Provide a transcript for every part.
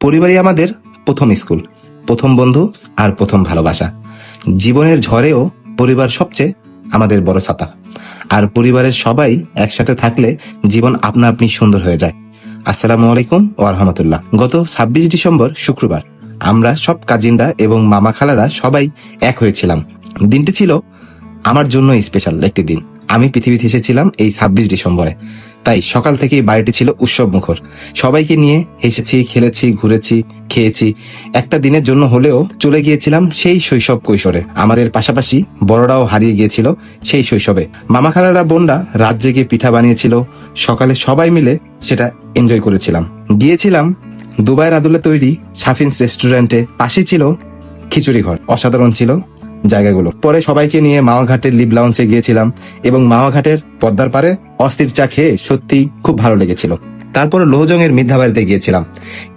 পরিবারই আমাদের প্রথম স্কুল, প্রথম বন্ধু আর প্রথম ভালোবাসা। জীবনের ঝড়েও পরিবার সবচেয়ে আমাদের বড় ছাতা। আর পরিবারের সবাই একসাথে থাকলে জীবন আপনা আপনি সুন্দর হয়ে যায়। আসসালামু আলাইকুম ওয়া রাহমাতুল্লাহ। গত 26 ডিসেম্বর শুক্রবার আমরা সব কাজিনরা এবং মামা খালারা সবাই এক হয়েছিলাম। দিনটি ছিল আমার জন্য স্পেশাল একটি দিন। আমি পৃথিবীতে এসেছিলাম এই 26 ডিসেম্বরে, তাই সকাল থেকেই বাড়িটি ছিল উৎসব মুখর। সবাইকে নিয়ে হেসেছি, খেলেছি, ঘুরেছি, খেয়েছি। একটা দিনের জন্য হলেও চলে গিয়েছিলাম সেই শৈশব কৈশোরে। আমাদের পাশাপাশি বড়রাও হারিয়ে গিয়েছিল সেই শৈশবে। মামা খালারা বোনরা রাত জেগে পিঠা বানিয়েছিল, সকালে সবাই মিলে সেটা এনজয় করেছিলাম। গিয়েছিলাম দুবাইয়ের আদলে তৈরি সাফিন্স রেস্টুরেন্টে, পাশে ছিল খিচুড়ি ঘর। অসাধারণ ছিল জায়গাগুলো। পরে সবাইকে নিয়ে মাওয়াঘাটের লিভ লাউঞ্জে গিয়েছিলাম এবং মাওয়াঘাটের পদ্মার পারে অস্থির চা খেয়ে সত্যি খুব ভালো লেগেছিল। তারপর লোহজংয়ের মিথ্যা বাড়িতে গিয়েছিলাম,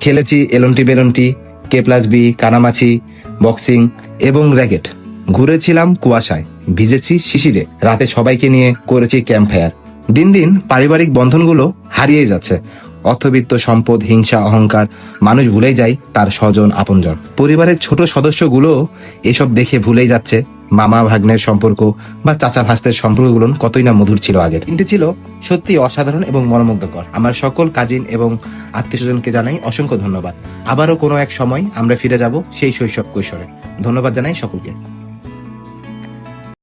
খেলেছি এলন্টি বেলন্টি, K+B, কানামাছি, বক্সিং এবং র্যাকেট। ঘুরেছিলাম কুয়াশায়, ভিজেছি শিশিরে, রাতে সবাইকে নিয়ে করেছি ক্যাম্প ফায়ার। দিন দিন পারিবারিক বন্ধনগুলো হারিয়ে যাচ্ছে। অর্থবিত্ত, সম্পদ, হিংসা, অহংকার, মানুষ ভুলেই যায় তার স্বজন আপনজন। পরিবারের ছোট সদস্যগুলো এসব দেখে ভুলেই যাচ্ছে মামা ভাগ্নের সম্পর্ক বা চাচা ভাস্তের সম্পর্কগুলো কতই না মধুর ছিল আগে। দিনটি ছিল সত্যি অসাধারণ এবং মনোমুগ্ধকর। আমার সকল কাজিন এবং আত্মীয় স্বজনকে জানাই অসংখ্য ধন্যবাদ। আবারও কোনো এক সময় আমরা ফিরে যাব সেই শৈশব কৈশোরে। ধন্যবাদ জানাই সকলকে।